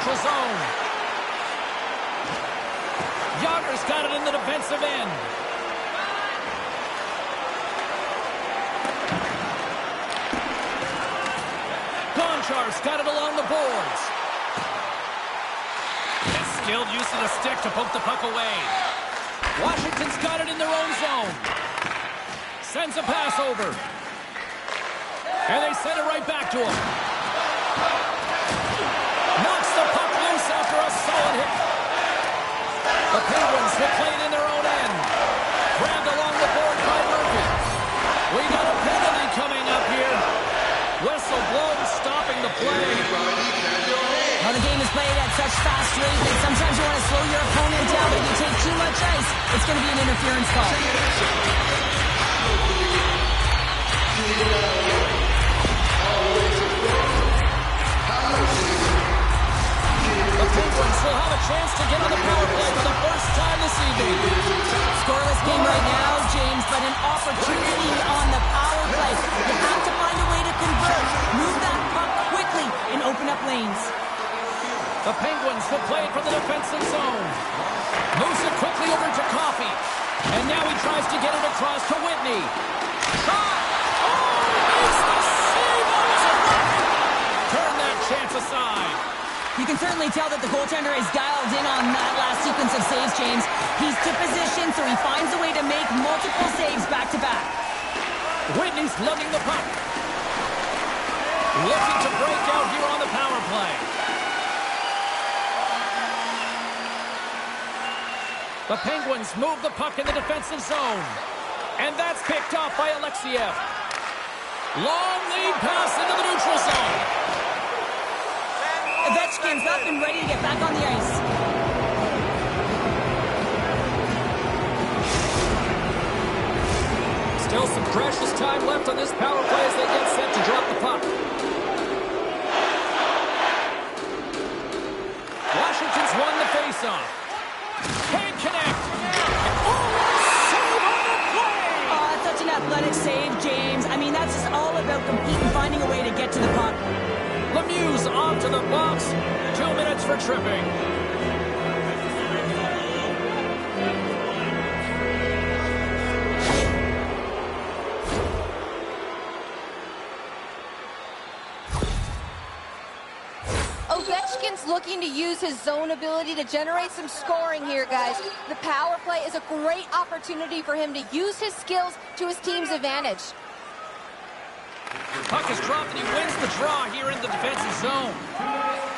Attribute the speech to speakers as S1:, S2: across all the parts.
S1: neutral zone. Yager's got it in the defensive end. Gonchar's got it along the boards. And skilled use of the stick to poke the puck away. Washington's got it in their own zone. Sends a pass over. And they send it right back to him. Knocks the puck loose after a solid hit. The Penguins will play it in their own end. Grabbed along the board by Murphy. We got a penalty coming up here. Whistle blown, stopping the play.
S2: Well, the game is played at such fast rate that sometimes you want to slow your opponent down, but if you take too much ice, it's going to be an interference call.
S1: The Penguins will have a chance to get on the power play for the first time this evening.
S2: Scoreless game right now, James, but an opportunity on the power play. You have to find a way to convert, move that puck quickly, and open up lanes.
S1: The Penguins will play it from the defensive zone. Moves it quickly over to Coffey. And now he tries to get it across to Whitney. Shot! Oh, makes the save! Turn that chance aside.
S2: You can certainly tell that the goaltender is dialed in on that last sequence of saves, James. He's to position, so he finds a way to make multiple saves back-to-back.
S1: Whitney's lugging the puck. Looking to break out here on the power play. The Penguins move the puck in the defensive zone. And that's picked off by Alexiev. Long lead pass into the neutral zone.
S2: Ovechkin's up and ready to get back on the ice.
S1: Still some precious time left on this power play as they get set to drop the puck. Washington's won the faceoff. Can't connect. Oh, save on the play!
S2: Oh, such an athletic save, James. I mean, that's just all about competing, finding a way to get to the puck.
S1: Lemieux off to the box. 2 minutes for tripping.
S3: Ovechkin's looking to use his zone ability to generate some scoring here, guys. The power play is a great opportunity for him to use his skills to his team's advantage.
S1: Puck is dropped and he wins the draw here in the defensive zone.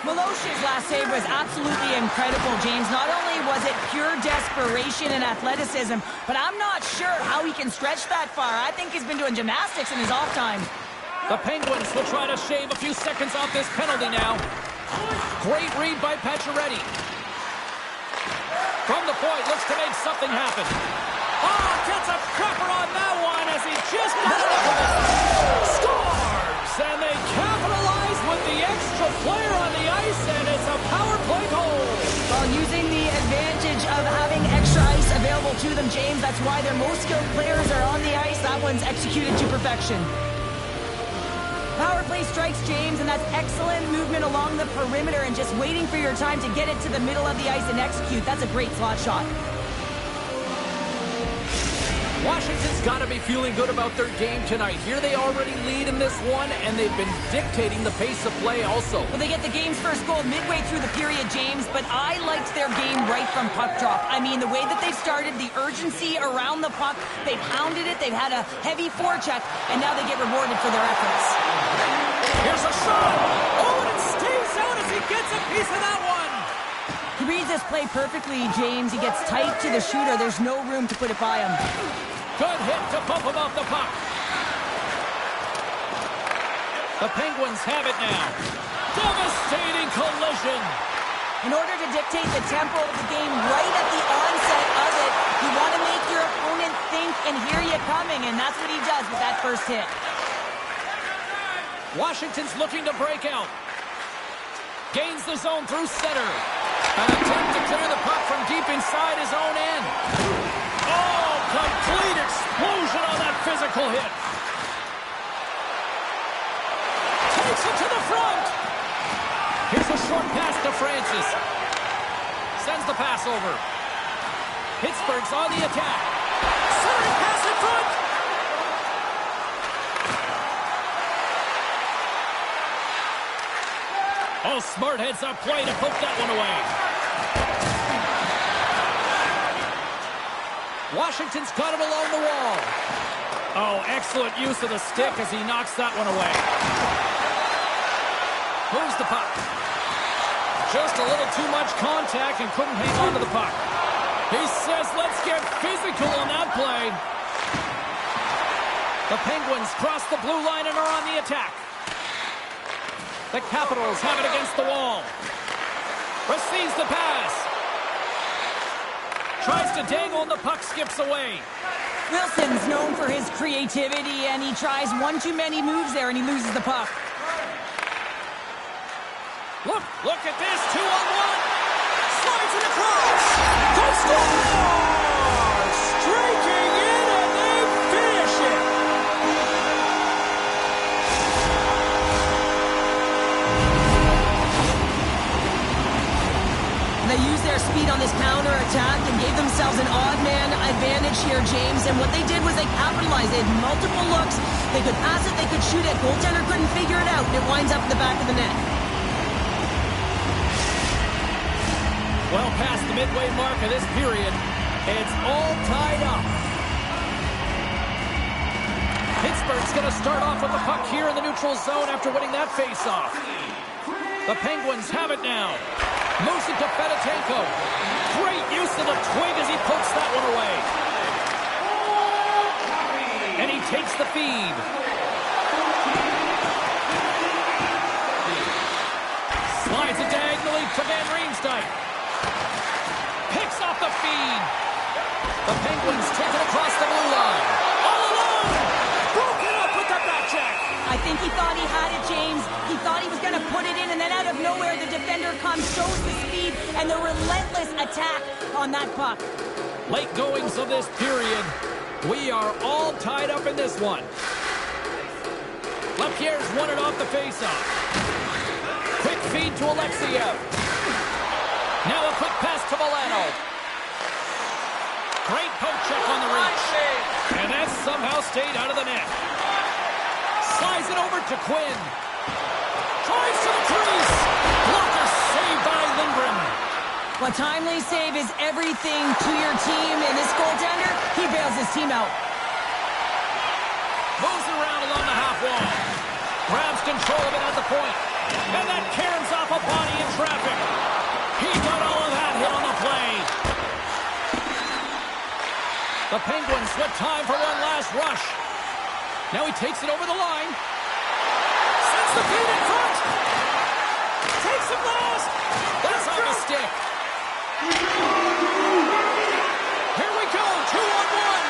S2: Milosh's last save was absolutely incredible, James. Not only was it pure desperation and athleticism, but I'm not sure how he can stretch that far. I think he's been doing gymnastics in his off time.
S1: The Penguins will try to shave a few seconds off this penalty now. Great read by Pacioretty. From the point, looks to make something happen. Oh, gets a cracker on that one as he just got it. Scores! And they capitalize with the extra player on the ice, and it's a power play goal.
S2: While using the advantage of having extra ice available to them, James, that's why their most skilled players are on the ice. That one's executed to perfection. Power play strikes, James, and that's excellent movement along the perimeter and just waiting for your time to get it to the middle of the ice and execute. That's a great slot shot.
S1: Washington's got to be feeling good about their game tonight. Here they already lead in this one, and they've been dictating the pace of play also.
S2: Well, they get the game's first goal midway through the period, James, but I liked their game right from puck drop. I mean, the way that they've started, the urgency around the puck, they've hounded it, they've had a heavy forecheck, and now they get rewarded for their efforts.
S1: Here's a shot! Oh, and it stays out as he gets a piece of that one!
S2: He reads this play perfectly, James. He gets tight to the shooter. There's no room to put it by him.
S1: Good hit to bump him off the puck. The Penguins have it now. Devastating collision.
S2: In order to dictate the tempo of the game right at the onset of it, you want to make your opponent think and hear you coming, and that's what he does with that first hit.
S1: Washington's looking to break out. Gains the zone through center. An attempt to clear the puck from deep inside his own end. Oh, complete explosion on that physical hit. Takes it to the front. Here's a short pass to Francis. Sends the pass over. Pittsburgh's on the attack. Centering pass in front. Oh, smart heads up play to poke that one away. Washington's got it along the wall. Oh, excellent use of the stick as he knocks that one away. Moves the puck. Just a little too much contact and couldn't hang on to the puck. He says, let's get physical on that play. The Penguins cross the blue line and are on the attack. The Capitals have it against the wall. Receives the pass. Tries to dangle and the puck skips away.
S2: Wilson's known for his creativity, and he tries one too many moves there, and he loses the puck.
S1: Look at this, 2-on-1. Slides it across. They score! Streaking in, and they finish it.
S2: They used their speed on this counter-attack and gave themselves an odd-man advantage here, James. And what they did was they capitalized. They had multiple looks. They could pass it, they could shoot it. Goaltender couldn't figure it out, and it winds up in the back of the net.
S1: Well past the midway mark of this period, it's all tied up. Pittsburgh's going to start off with the puck here in the neutral zone after winning that face-off. The Penguins have it now. Moves it to Fedotenko. Great use of the twig as he pokes that one away. And he takes the feed. Slides it diagonally to Van Riemsdyk. Picks off the feed. The Penguins take it across the blue line. All alone. Broken up with the back check.
S2: I think he thought he had it, James. He thought he was going to put it in, and then out of nowhere, the defender comes, shows the speed, and the relentless attack on that puck.
S1: Late goings of this period. We are all tied up in this one. Lapierre's won it off the faceoff. Quick feed to Alexiev. Now a quick pass to Milano. Great poke check on the reach. And that somehow stayed out of the net. Slides it over to Quinn. Tries to the crease. Blocker saved by Lindgren.
S2: A timely save is everything to your team, and this goaltender, he bails his team out.
S1: Moves around along the half wall. Grabs control of it at the point. And that caroms off a body in traffic. He got all of that hit on the play. The Penguins with time for one last rush. Now he takes it over the line. Sends the feed in front. Takes it last. That's off a stick. Here we go, 2-on-1.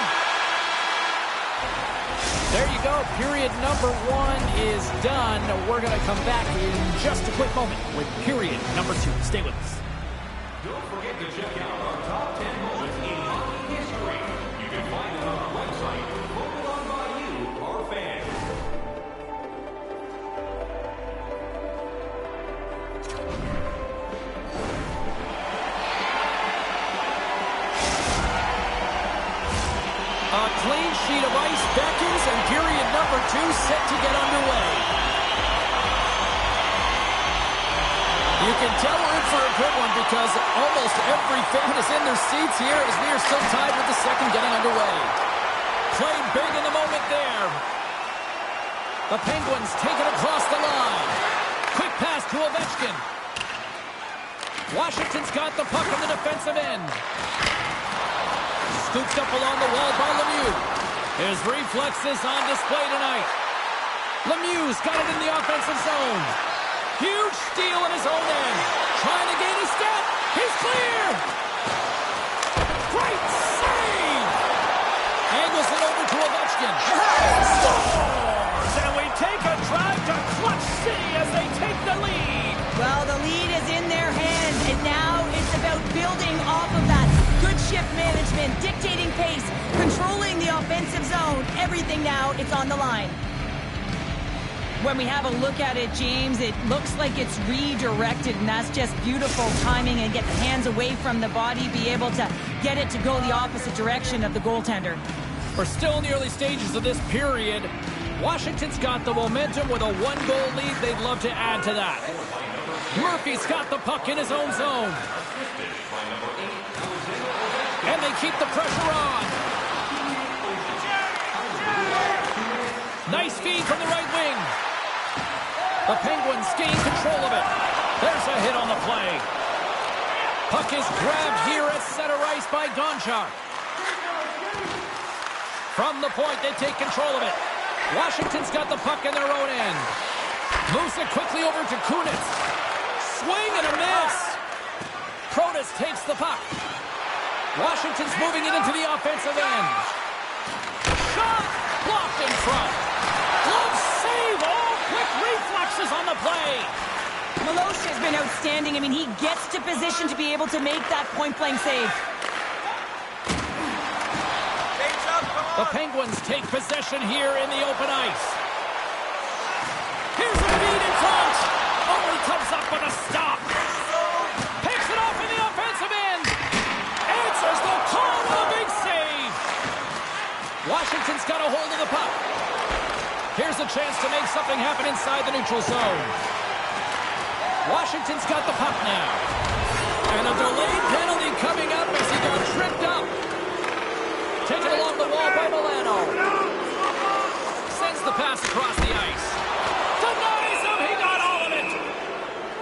S1: There you go, period number 1 is done. We're going to come back in just a quick moment with period number 2. Stay with us.
S4: Don't forget to check out our top 10 moments in hockey history. You can find them on our website, voted on by you, our fans.
S1: A clean sheet of ice beckons, and period number 2 set to get underway. You can tell we're in for a good one because almost every fan is in their seats here as we are still tied with the second getting underway. Played big in the moment there. The Penguins take it across the line. Quick pass to Ovechkin. Washington's got the puck on the defensive end. Scooped up along the wall by Lemieux. His reflexes on display tonight. Lemieux's got it in the offensive zone. Huge steal in his own end. Trying to gain a step. He's clear. Great save. Angles it over to Ovechkin. Scores! And we take a drive to Clutch City as they take the lead.
S2: Well, the lead is in their hands, and now it's about building off of that. Good shift management, dictating pace, controlling the offensive zone. Everything now, it's on the line. When we have a look at it, James, it looks like it's redirected, and that's just beautiful timing, and get the hands away from the body, be able to get it to go the opposite direction of the goaltender.
S1: We're still in the early stages of this period. Washington's got the momentum with a one-goal lead. They'd love to add to that. Murphy's got the puck in his own zone. And they keep the pressure on. Nice feed from the right wing. The Penguins gain control of it. There's a hit on the play. Puck is grabbed here at center ice by Gonchar. From the point, they take control of it. Washington's got the puck in their own end. Moves it quickly over to Kunitz. Swing and a miss. Protas takes the puck. Washington's moving it into the offensive end. Shot! Blocked in front. Glove save! All quick reflexes on the play.
S2: Malosha has been outstanding. I mean, he gets to position to be able to make that point-blank save.
S1: The Penguins take possession here in the open ice. Here's a feed in front. Oh, he comes up with a stop. Picks it off in the offensive end. Answers the call with a big save. Washington's got a hold of the puck. Here's a chance to make something happen inside the neutral zone. Washington's got the puck now. And a delayed penalty coming up as he got tripped up. Taken along the wall by Milano. Sends the pass across the ice. Denies him, he got all of it.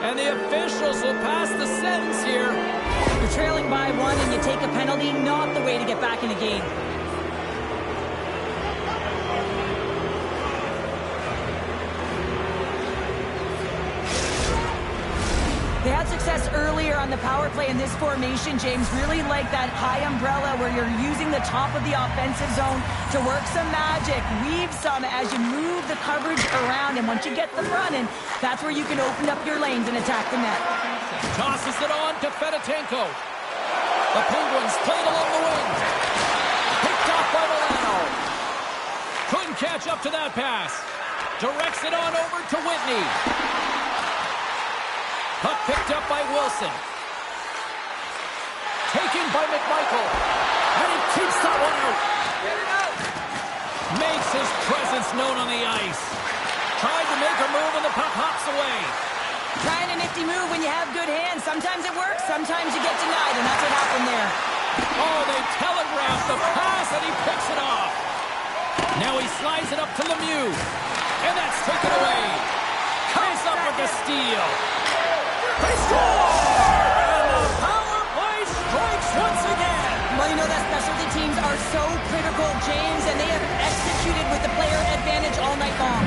S1: And the officials will pass the sentence here.
S2: You're trailing by one and you take a penalty, not the way to get back in the game. They had success earlier on the power play in this formation, James. Really like that high umbrella where you're using the top of the offensive zone to work some magic, weave some as you move the coverage around. And once you get them running, that's where you can open up your lanes and attack the net.
S1: Tosses it on to Fedotenko. The Penguins played along the wing. Picked off by Milano. Couldn't catch up to that pass. Directs it on over to Whitney. Puck picked up by Wilson. Taken by McMichael. And he keeps that one out. Makes his presence known on the ice. Tried to make a move and the puck hops away.
S2: Trying a nifty move when you have good hands. Sometimes it works, sometimes you get denied, and that's what happened there.
S1: Oh, they telegraphed the pass and he picks it off. Now he slides it up to Lemieux. And that's taken away. Comes up with the steal. They score! And the power play strikes once again.
S2: Well, you know that specialty teams are so critical, James, and they have executed with the player advantage all night long.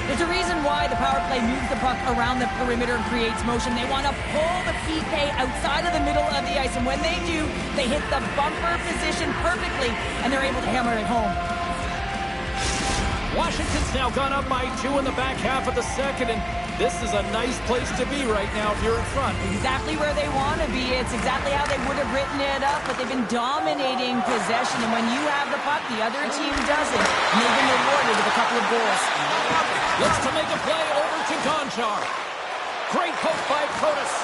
S2: There's a reason why the power play moves the puck around the perimeter and creates motion. They want to pull the PK outside of the middle of the ice, and when they do, they hit the bumper position perfectly, and they're able to hammer it home.
S1: Washington's now gone up by 2 in the back half of the second, and this is a nice place to be right now if you're in front.
S2: Exactly where they want to be. It's exactly how they would have written it up, but they've been dominating possession, and when you have the puck, the other team doesn't, and they've been rewarded with a couple of goals.
S1: Looks to make a play over to Gonchar. Great poke by Protas.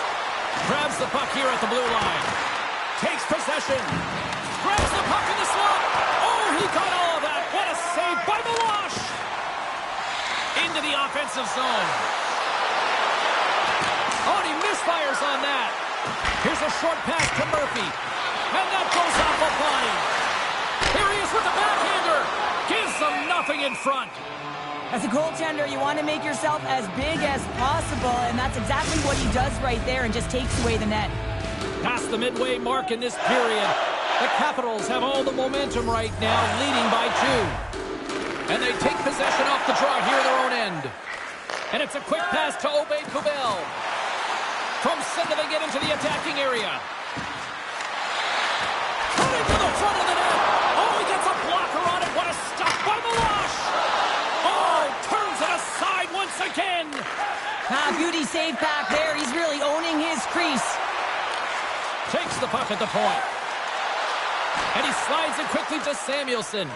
S1: Grabs the puck here at the blue line. Takes possession. Grabs the puck in the slot. Oh, he got all of that. What a save by Milosh. Into the offensive zone. Oh, and he misfires on that. Here's a short pass to Murphy. And that goes off a body. Here he is with the backhander. Gives them nothing in front.
S2: As a goaltender, you want to make yourself as big as possible, and that's exactly what he does right there and just takes away the net.
S1: Past the midway mark in this period. The Capitals have all the momentum right now, leading by 2. And they take possession off the draw here in their own end. And it's a quick pass to Aubé-Kubel. From center, they get into the attacking area. Cutting to the front of the net. Oh, he gets a blocker on it. What a stop by Milosh. Oh, turns it aside once again.
S2: Beauty save back there. He's really owning his crease.
S1: Takes the puck at the point. And he slides it quickly to Samuelson.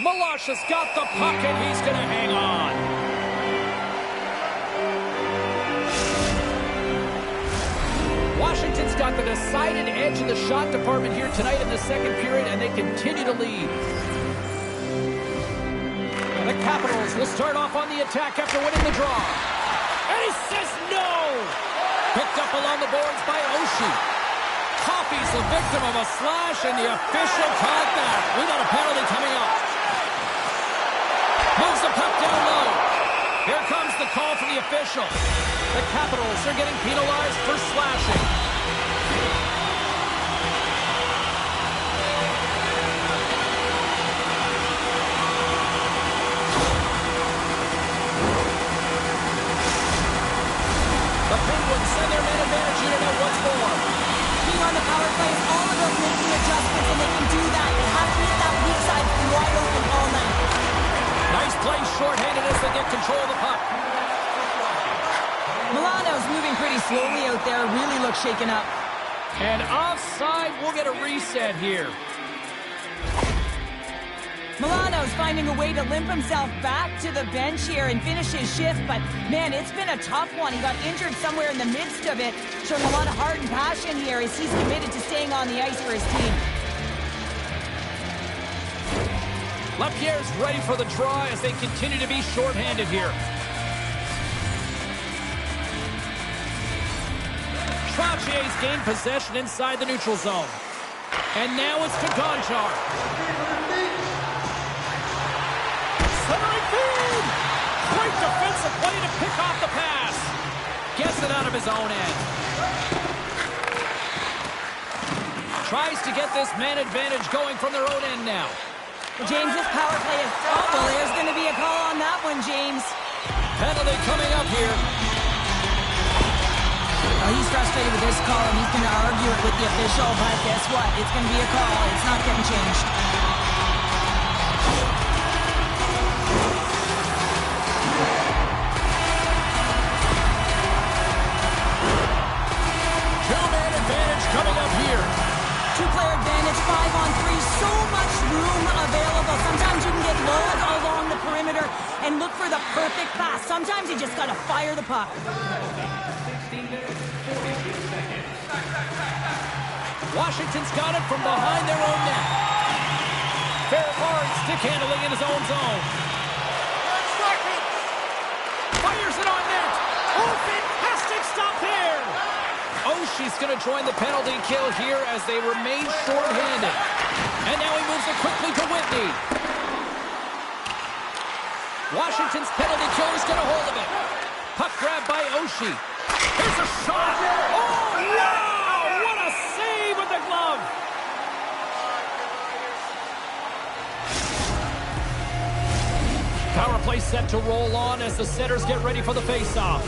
S1: Milosh's got the puck, and he's going to hang on. Washington's got the decided edge in the shot department here tonight in the second period, and they continue to lead. And the Capitals will start off on the attack after winning the draw. And he says no! Picked up along the boards by Oshie. Coffey's the victim of a slash, and the official called that. We got a penalty coming up. Moves the puck down low. Here comes the call from the official. The Capitals are getting penalized for slashing. The Penguins send their man advantage unit out once more.
S2: Being on the power play is all about making adjustments, and they can do that. They have to get that weak side wide open all night.
S1: Nice play shorthanded as they get control of the puck.
S2: Milano's moving pretty slowly out there, really looks shaken up.
S1: And offside, we'll get a reset here.
S2: Milano's finding a way to limp himself back to the bench here and finish his shift, but man, it's been a tough one. He got injured somewhere in the midst of it, showing a lot of heart and passion here as he's committed to staying on the ice for his team.
S1: Lapierre's ready for the draw as they continue to be shorthanded here. Troutier's gained possession inside the neutral zone. And now it's to Gonchar. Centering feed! Great defensive play to pick off the pass. Gets it out of his own end. Tries to get this man advantage going from their own end now.
S2: James, this power play is... Oh, well, there's going to be a call on that one, James.
S1: Penalty coming up here.
S2: Oh, he's frustrated with this call, and he's going to argue it with the official, but guess what? It's going to be a call. It's not getting changed.
S1: Two-man advantage coming up here.
S2: Two-player advantage, 5-on-3, so much room available. Sometimes you can get low along the perimeter and look for the perfect pass. Sometimes you just got to fire the puck.
S1: Washington's got it from behind their own net. Fair hard stick handling in his own zone. 1 second. Fires it on net. Oh, fantastic stop there. Oshie's going to join the penalty kill here as they remain short-handed. And now he moves it quickly to Whitney. Washington's penalty killer is going to hold of it. Puck grab by Oshie. Here's a shot. Oh, wow! What a save with the glove. Power play set to roll on as the setters get ready for the face-off.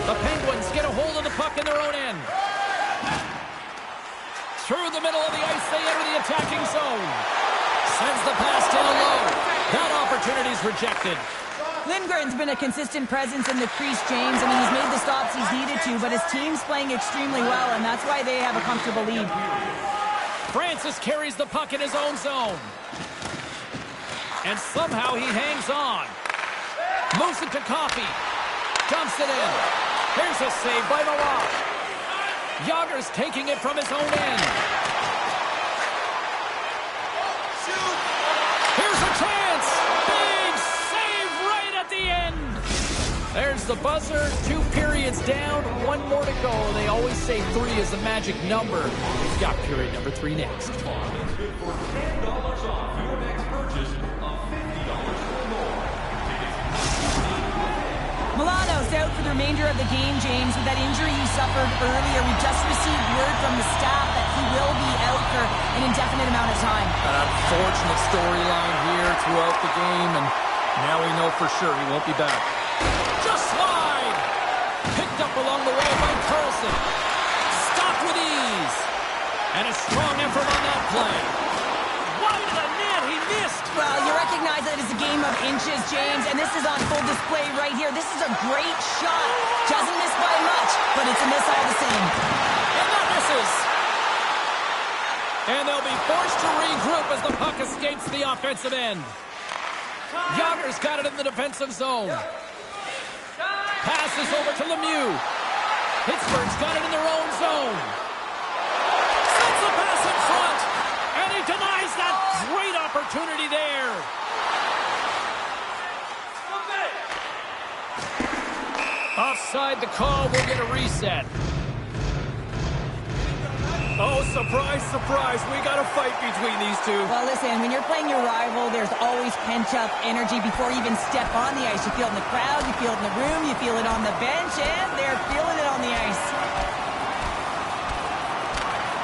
S1: The Penguins get a hold of the puck in their own end. Through the middle of the ice, they enter the attacking zone. Sends the pass down low. That opportunity's rejected.
S2: Lindgren's been a consistent presence in the crease, James. I mean, he's made the stops he's needed to, but his team's playing extremely well, and that's why they have a comfortable lead.
S1: Francis carries the puck in his own zone. And somehow he hangs on. Moves it to Coffey. Dumps it in. Here's a save by Mirage. Yager's taking it from his own end. Here's a chance. Big save right at the end. There's the buzzer. 2 periods down. 1 more to go. They always say 3 is the magic number. We've got period number 3 next.
S4: Good for $10 off your next purchase of $50 or more.
S2: Milano's out for the remainder of the game, James, with that injury he suffered earlier. We just received word from the staff that he will be out for an indefinite amount of time.
S1: An unfortunate storyline here throughout the game, and now we know for sure he won't be back. Just slide! Picked up along the wall by Carlson. Stopped with ease. And a strong effort on that play. Wide of the net, he missed!
S2: Well, you recognize that it's a game of inches, James, and this is on full display right here. This is a great shot. Doesn't miss by much, but it's a miss all the same.
S1: And that misses. And they'll be forced to regroup as the puck escapes the offensive end. Yager's got it in the defensive zone. Passes over to Lemieux. Pittsburgh's got it in their own zone. Sends the pass in front. And he denies that great opportunity there. Offside the call. We'll get a reset. Oh, surprise, surprise. We got a fight between these two.
S2: Well, listen, when you're playing your rival, there's always pent-up energy before you even step on the ice. You feel it in the crowd, you feel it in the room, you feel it on the bench, and they're feeling it on the ice.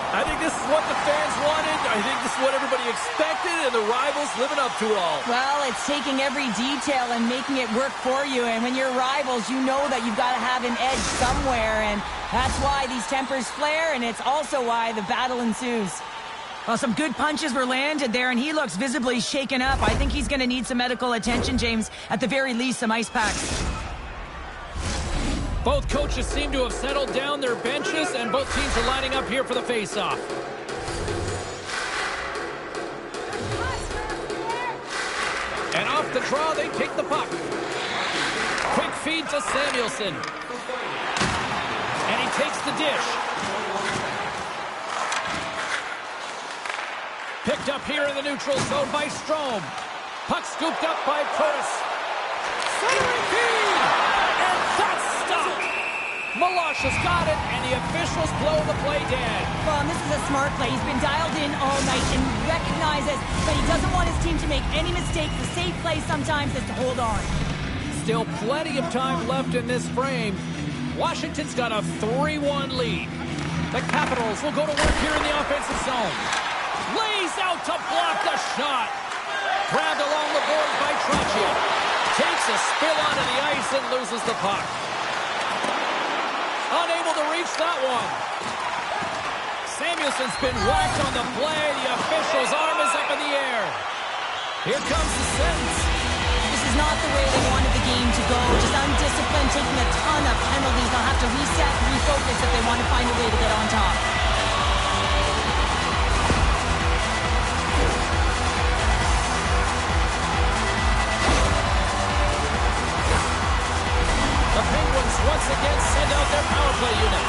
S1: I think this is what the fans wanted. I think this is what everybody expected, and the rivals living up to it all.
S2: Well, it's taking every detail and making it work for you. And when you're rivals, you know that you've got to have an edge somewhere. And that's why these tempers flare, and it's also why the battle ensues. Well, some good punches were landed there, and he looks visibly shaken up. I think he's going to need some medical attention, James. At the very least, some ice packs.
S1: Both coaches seem to have settled down their benches, and both teams are lining up here for the face-off. And off the draw, they take the puck. Quick feed to Samuelson. And he takes the dish. Picked up here in the neutral zone by Strome. Puck scooped up by Curtis. Centering feed! And that's stopped! Meloche has got it, and the officials blow the play dead.
S2: Well, this is a smart play. He's been dialed in all night and recognizes that he doesn't want his team to make any mistakes. The safe play sometimes is to hold on.
S1: Still plenty of time left in this frame. Washington's got a 3-1 lead. The Capitals will go to work here in the offensive zone. Lays out to block the shot. Grabbed along the board by Traccia. Takes a spill onto the ice and loses the puck. Unable to reach that one. Samuelson's been whacked on the play. The official's arm is up in the air. Here comes the sentence.
S2: This is not the way they wanted the game to go. Just undisciplined, taking a ton of penalties. They'll have to reset and refocus if they want to find a way to get on top.
S1: The Penguins once again send out their power play unit.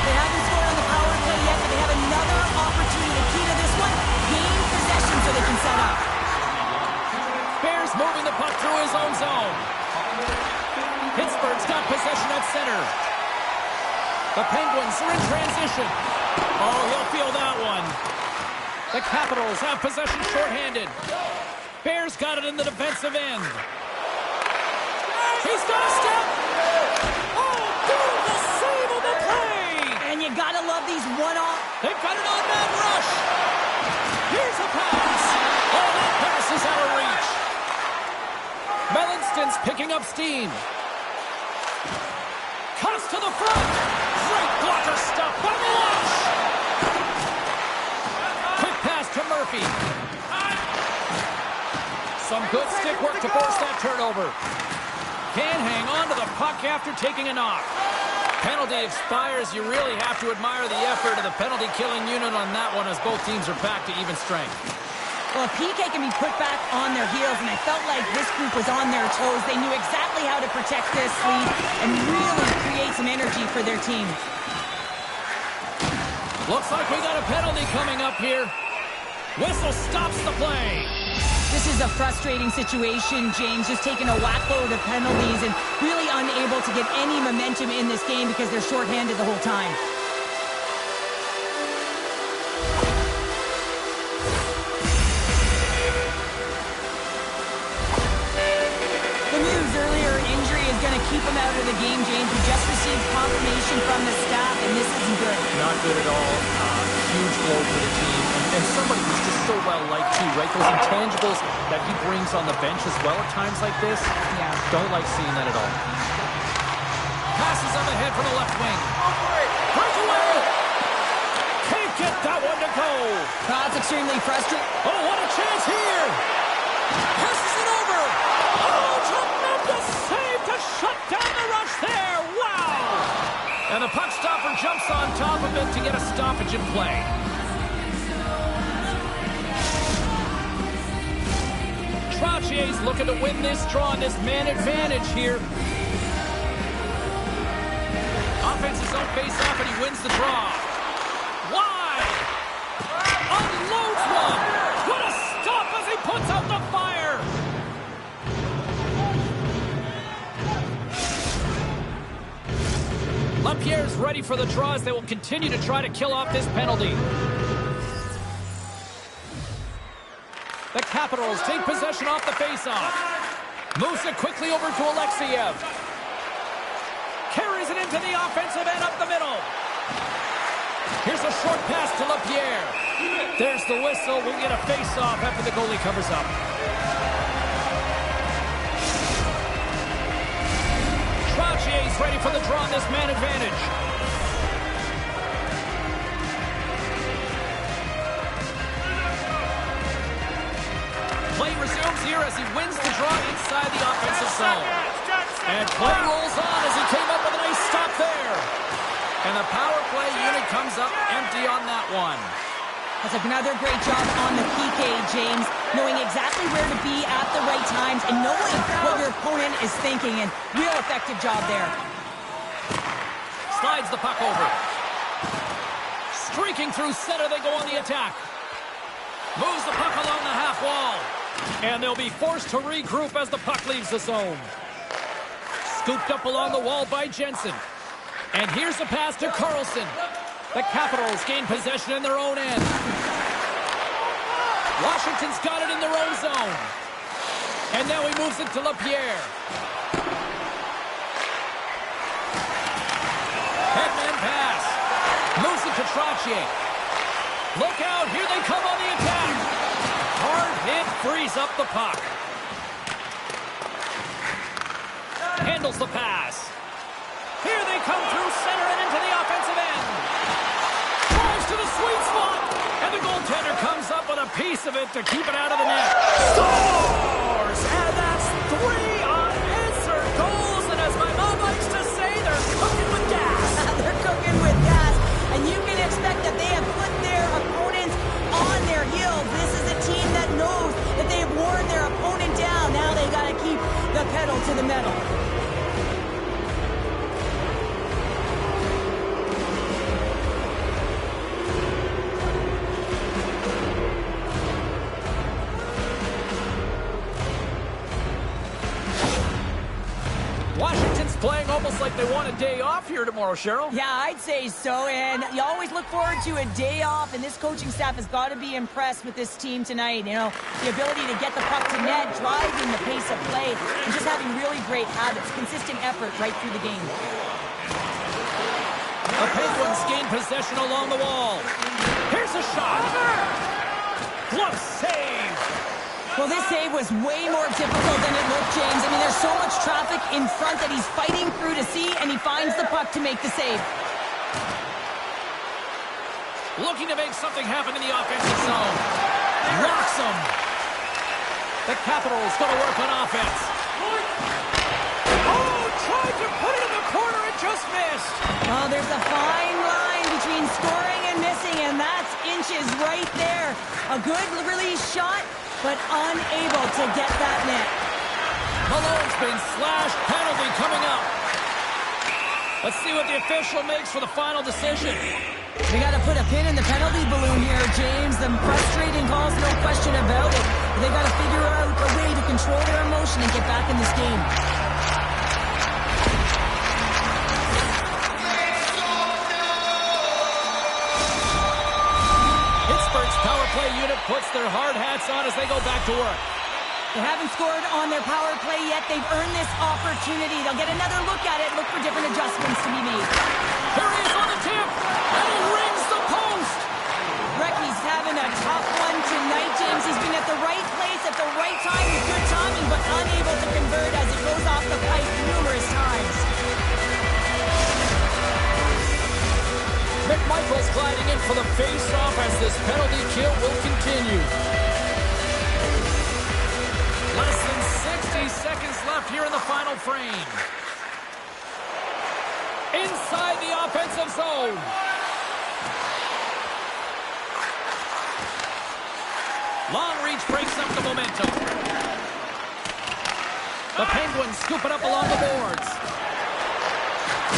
S2: They haven't scored on the power play yet, but they have another opportunity. The key to this one, gain possession so they can set up.
S1: Bears moving the puck through his own zone. Pittsburgh's got possession at center. The Penguins are in transition. Oh, he'll feel that one. The Capitals have possession shorthanded. Bears got it in the defensive end. He's got a step. Oh, beautiful save of the play.
S2: And you gotta love these one-off.
S1: They've got an on-man rush. Here's a pass. Oh, that pass is out of reach. Melinston's picking up steam. Cuts to the front. Great blocker stuff by Meloche. Quick pass to Murphy. Some good stick work to force that turnover. Can't hang on to the puck after taking a knock. Penalty expires. You really have to admire the effort of the penalty-killing unit on that one as both teams are back to even strength.
S2: Well, PK can be put back on their heels, and I felt like this group was on their toes. They knew exactly how to protect this lead and really create some energy for their team.
S1: Looks like we got a penalty coming up here. Whistle stops the play.
S2: This is a frustrating situation, James, just taking a whackload of penalties and really unable to get any momentum in this game because they're shorthanded the whole time. Lemieux's earlier injury is going to keep him out of the game, James. We just received confirmation from the staff, and this isn't good.
S1: Not good at all. Huge blow for the team. And somebody who's just so well-liked, too, right? Those intangibles that he brings on the bench as well at times like this.
S2: Yeah.
S1: Don't like seeing that at all. Passes up ahead from the left wing. Breakaway! Can't get that one to go.
S2: That's extremely frustrating.
S1: Oh, what a chance here! Passes it over! Oh, tremendous save to shut down the rush there! Wow! And the puck stopper jumps on top of it to get a stoppage in play. Troutier's looking to win this draw on this man advantage here. Offense's own face-off, and he wins the draw. Wide! Unloads one! What a stop as he puts out the fire! LaPierre's ready for the draw as they will continue to try to kill off this penalty. The Capitals take possession off the faceoff. Moves it quickly over to Alexiev. Carries it into the offensive end up the middle. Here's a short pass to LaPierre. There's the whistle. We'll get a face-off after the goalie covers up. Troutier's ready for the draw on this man advantage. Play resumes here as he wins the draw inside the offensive zone. And play rolls on as he came up with a nice stop there. And the power play unit comes up empty on that one.
S2: That's another great job on the PK, James. Knowing exactly where to be at the right times and knowing what your opponent is thinking. And real effective job there.
S1: Slides the puck over. Streaking through center, they go on the attack. Moves the puck along the half wall. And they'll be forced to regroup as the puck leaves the zone. Scooped up along the wall by Jensen. And here's the pass to Carlson. The Capitals gain possession in their own end. Washington's got it in their own zone. And now he moves it to LaPierre. Headman pass. Moves it to Trottier. Look out, here they come on the attack. Hard hit frees up the puck. Handles the pass. Here they come through center and into the offensive end. Drives to the sweet spot. And the goaltender comes up with a piece of it to keep it out of the net. Scores! And that's 3 unanswered goals. And as my mom likes to say, they're cooking with gas.
S2: They're cooking with gas. And you can expect that they have put their opponents on their heels. This is a team that knows that they have worn their opponent down. Now they got to keep the pedal to the metal.
S1: Washington's playing almost like they want a day off here tomorrow, Cheryl.
S2: Yeah, I'd say so, and you always look forward to a day off, and this coaching staff has got to be impressed with this team tonight. You know, the ability to get the puck to net, driving the pace of play, and just having really great habits, consistent effort right through the game.
S1: The Penguins gain possession along the wall. Here's a shot. Glove save.
S2: Well, this save was way more difficult than it looked, James. I mean, there's so much traffic in front that he's fighting through to see, and he finds the puck to make the save.
S1: Looking to make something happen in the offensive zone. Rocks him. The Capitals going to work on offense. Oh, tried to put it in the corner, it just missed.
S2: Well, there's a fine line between scoring and missing, and that's inches right there. A good release shot, but unable to get that net.
S1: Malone's been slashed. Penalty coming up. Let's see what the official makes for the final decision.
S2: We got to put a pin in the penalty balloon here, James. The frustrating calls, no question about it. They got to figure out a way to control their emotion and get back in this game.
S1: Pittsburgh's power play unit puts their hard hats on as they go back to work.
S2: They haven't scored on their power play yet. They've earned this opportunity. They'll get another look at it, look for different adjustments to be made.
S1: Here he is on the tip, and he rings the post.
S2: Recky's having a tough one tonight, James. He's been at the right place at the right time with good timing, but unable to convert as it goes off the pipe numerous times.
S1: McMichael's gliding in for the face-off as this penalty kill will continue. Less than 60 seconds left here in the final frame. Inside the offensive zone. Long reach breaks up the momentum. The Penguins scoop it up along the boards.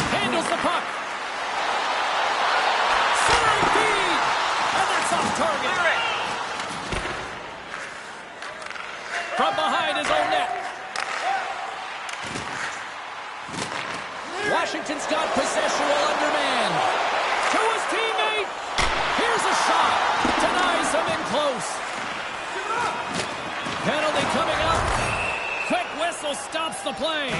S1: Handles the puck. Centering feed. And that's off target. From behind his own net. Washington's got possession while undermanned. To his teammate. Here's a shot. Denies him in close. Penalty coming up. Quick whistle stops the play.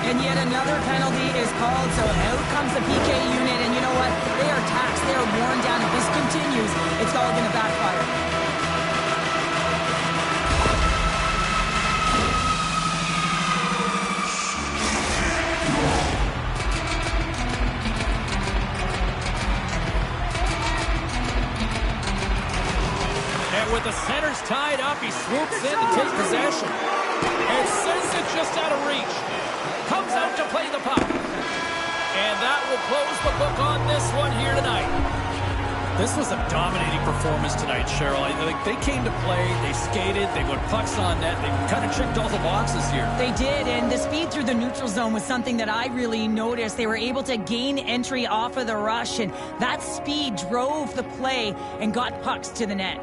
S2: And yet another penalty is called, so out comes the PK unit, and you know what? They are taxed, they are worn down. If this continues, it's all going to backfire.
S1: And with the centers tied up, he swoops in to take possession. And sends it just out of reach. Comes out to play the puck. And that will close the book on this one here tonight. This was a dominating performance tonight, Cheryl. They came to play, they skated, they put pucks on net, they kind of checked all the boxes here.
S2: They did, and the speed through the neutral zone was something that I really noticed. They were able to gain entry off of the rush, and that speed drove the play and got pucks to the net.